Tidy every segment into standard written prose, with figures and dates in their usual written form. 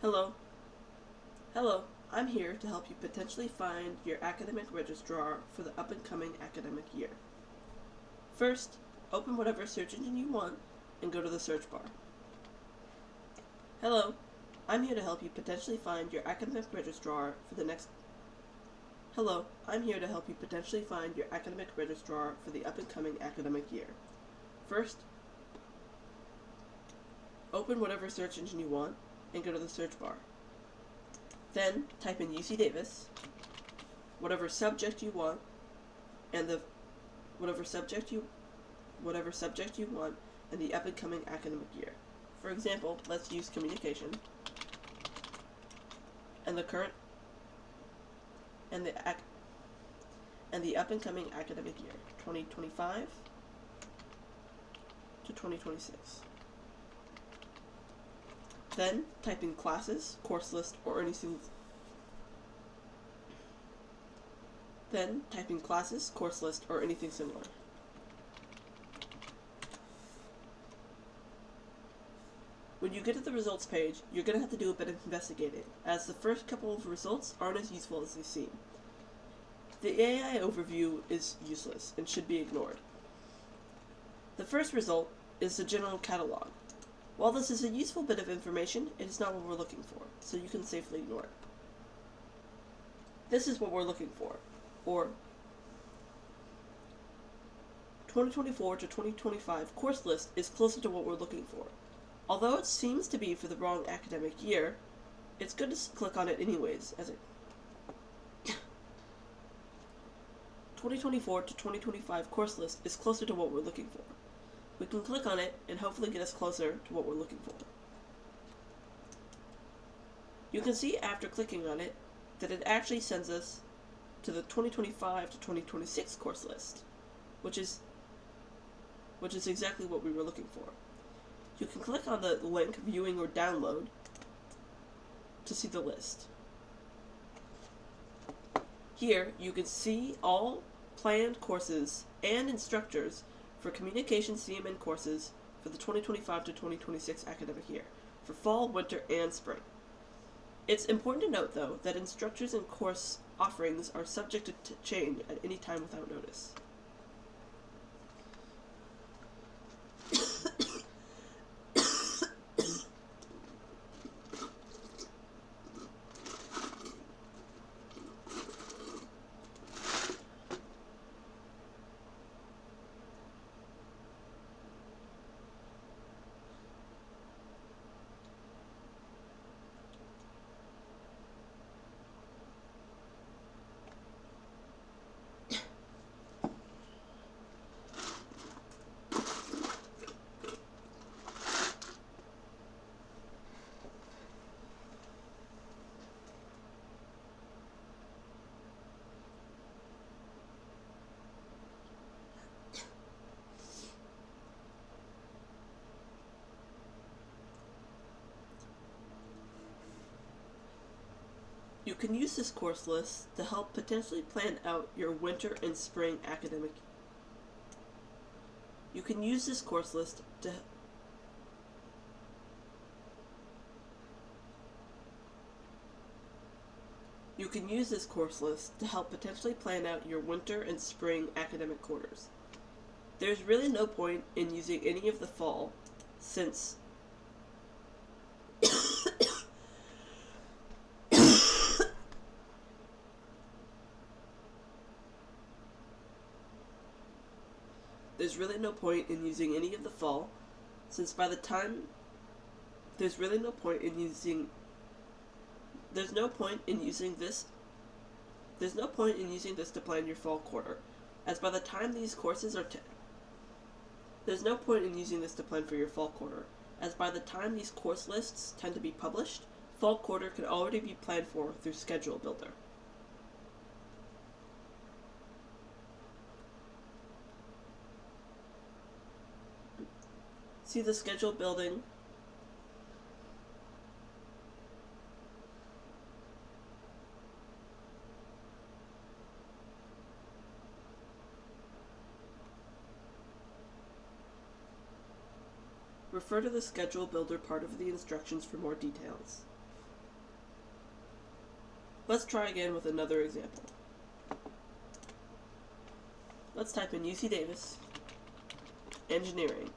Hello. Hello. I'm here to help you potentially find your academic registrar for the up-and-coming academic year. First, open whatever search engine you want and go to the search bar. Hello. I'm here to help you potentially find your academic registrar for the next Hello, I'm here to help you potentially find your academic registrar for the up-and-coming academic year. First, open whatever search engine you want and go to the search bar. Then, type in UC Davis, whatever subject you want, and whatever subject you want, and the up-and-coming academic year. For example, let's use communication, and the current and the up-and-coming academic year, 2025 to 2026. Then type in classes, course list, or anything. Similar. When you get to the results page, you're going to have to do a bit of investigating, as the first couple of results aren't as useful as they seem. The AI overview is useless and should be ignored. The first result is the general catalog. While this is a useful bit of information, it is not what we're looking for, so you can safely ignore it. This is what we're looking for, or 2024 to 2025 course list is closer to what we're looking for. Although it seems to be for the wrong academic year, it's good to click on it anyways, as it 2024 to 2025 course list is closer to what we're looking for. We can click on it and hopefully get us closer to what we're looking for. You can see after clicking on it that it actually sends us to the 2025 to 2026 course list, which is exactly what we were looking for. You can click on the link Viewing or Download to see the list. Here you can see all planned courses and instructors for communication CMN courses for the 2025 to 2026 academic year, for fall, winter, and spring. It's important to note, though, that instructors and course offerings are subject to change at any time without notice. You can use this course list to help potentially plan out your winter and spring academic. You can use this course list to help potentially plan out your winter and spring academic quarters. There's really no point in using any of the fall, since there's really no point in using any of the fall, since by the time there's no point in using this to plan your fall quarter, as by the time these courses are there's no point in using this to plan for your fall quarter, as by the time these course lists tend to be published, fall quarter can already be planned for through Schedule Builder. See the schedule building. Refer to the schedule builder part of the instructions for more details. Let's try again with another example. Let's type in UC Davis Engineering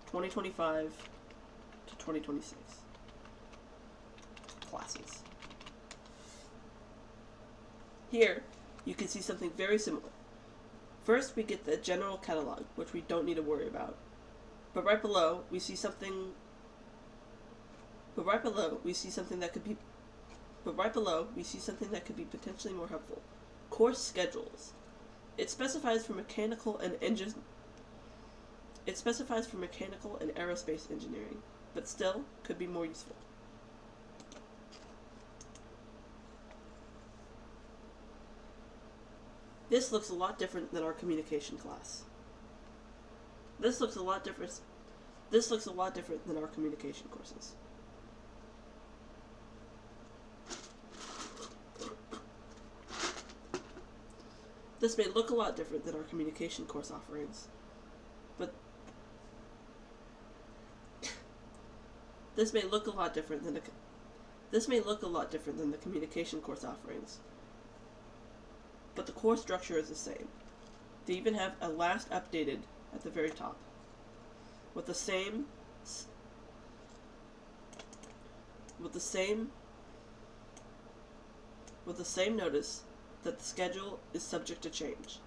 2025 to 2026 classes. Here, you can see something very similar. First, we get the general catalog, which we don't need to worry about. But right below, we see something that could be potentially more helpful. Course schedules. It specifies for mechanical and aerospace engineering, but still could be more useful. This looks a lot different than our communication class. This looks a lot different than our communication courses. This may look a lot different than our communication course offerings, but this may look a lot different than the communication course offerings, but the course structure is the same. They even have a last updated at the very top, with the same notice that the schedule is subject to change.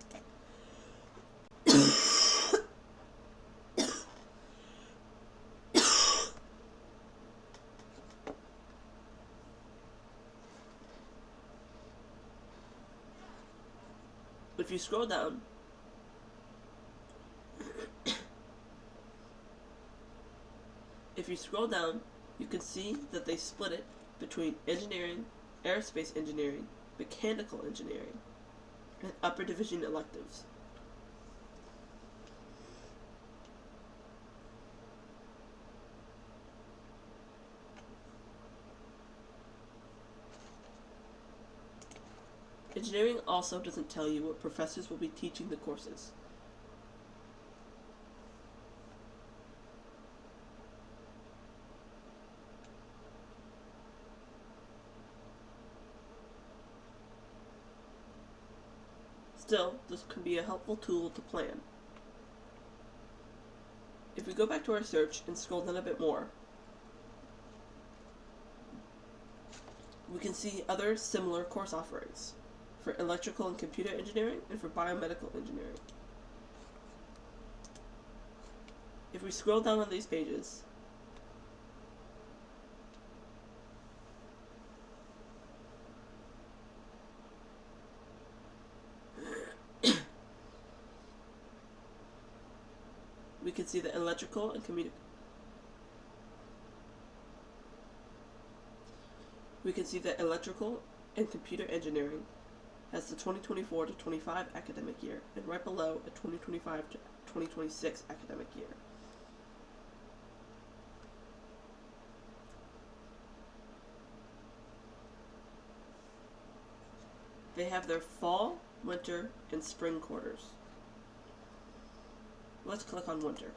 If you scroll down, you can see that they split it between engineering, aerospace engineering, mechanical engineering, and upper division electives. Engineering also doesn't tell you what professors will be teaching the courses. Still, this can be a helpful tool to plan. If we go back to our search and scroll down a bit more, we can see other similar course offerings for electrical and computer engineering and for biomedical engineering. If we scroll down on these pages, we can see that electrical and computer engineering has the 2024 to 25 academic year, and right below a 2025 to 2026 academic year. They have their fall, winter, and spring quarters. Let's click on winter.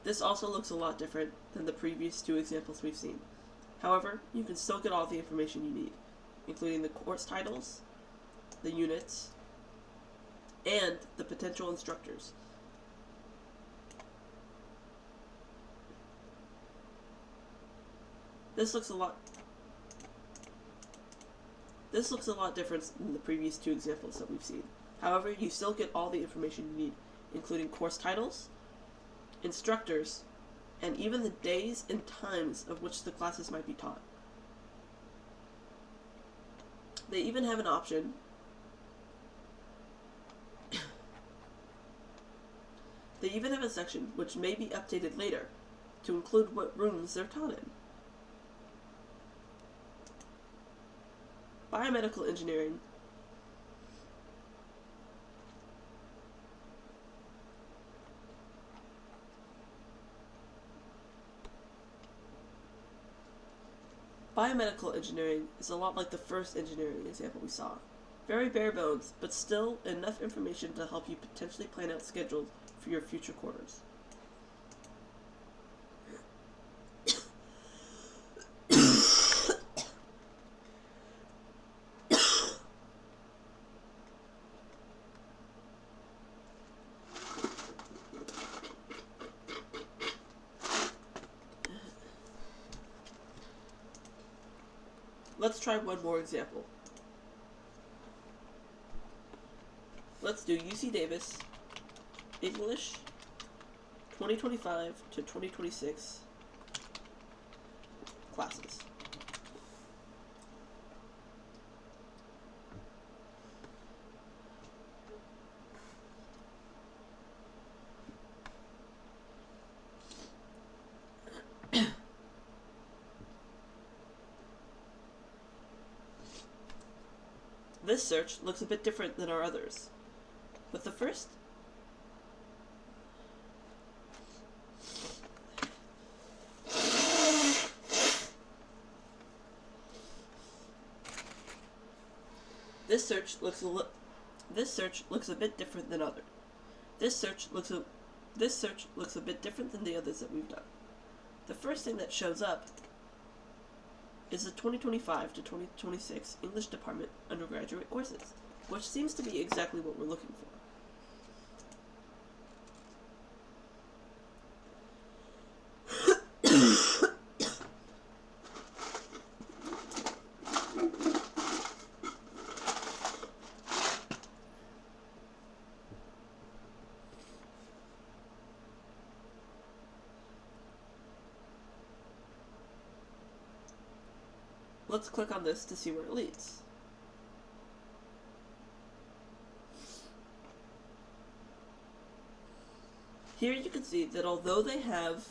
This also looks a lot different than the previous two examples we've seen. However, you can still get all the information you need, including the course titles, the units, and the potential instructors. This looks a lot different than the previous two examples that we've seen. However, you still get all the information you need, including course titles, instructors, and even the days and times of which the classes might be taught. They even have an option They even have a section which may be updated later to include what rooms they're taught in. Biomedical engineering Biomedical engineering is a lot like the first engineering example we saw. Very bare bones, but still enough information to help you potentially plan out schedules for your future quarters. Let's try one more example. Let's do UC Davis, English, 2025 to 2026 classes. This search looks a bit different than our others. With the first, this search looks a bit different than other. This search looks a bit different than the others that we've done. The first thing that shows up is the 2025 to 2026 English Department undergraduate courses, which seems to be exactly what we're looking for. Let's click on this to see where it leads. Here you can see that although they have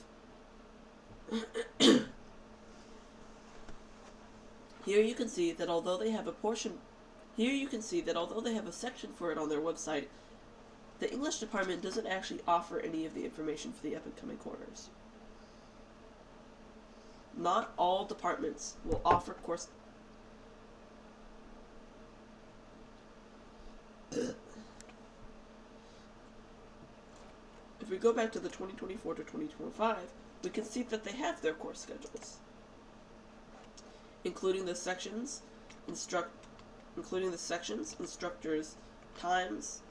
a section for it on their website, the English department doesn't actually offer any of the information for the up-and-coming quarters. Not all departments will offer course. If we go back to the 2024 to 2025, we can see that they have their course schedules, including the sections, instructors, times,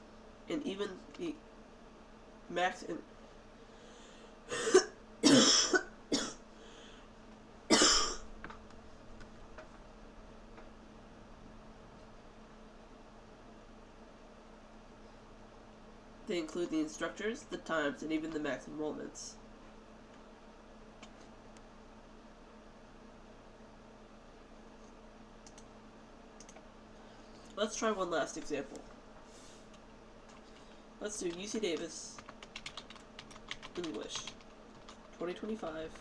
and even the max and they include the instructors, the times, and even the max enrollments. Let's try one last example. Let's do UC Davis, English, 2025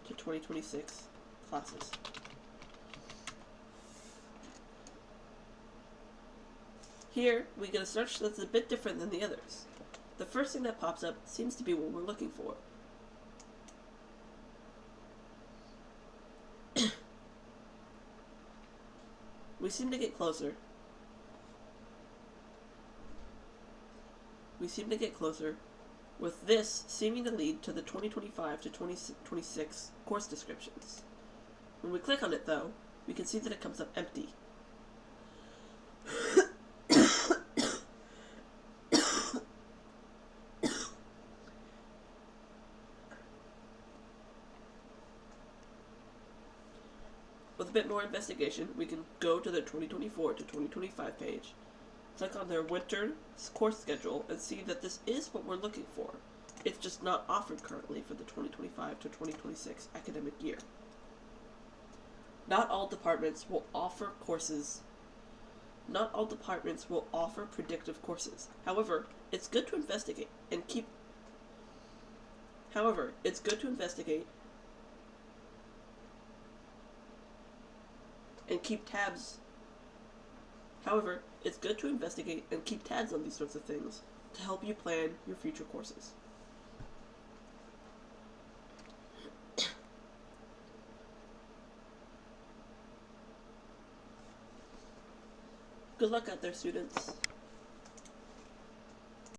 to 2026 classes. Here, we get a search that's a bit different than the others. The first thing that pops up seems to be what we're looking for. We seem to get closer. With this seeming to lead to the 2025 to 2026 course descriptions. When we click on it, though, we can see that it comes up empty. With a bit more investigation, we can go to the 2024 to 2025 page, click on their winter course schedule, and see that this is what we're looking for. It's just not offered currently for the 2025 to 2026 academic year. Not all departments will offer predictive courses. However, it's good to investigate and keep tabs. It's good to investigate and keep tabs on these sorts of things to help you plan your future courses. Good luck out there, students.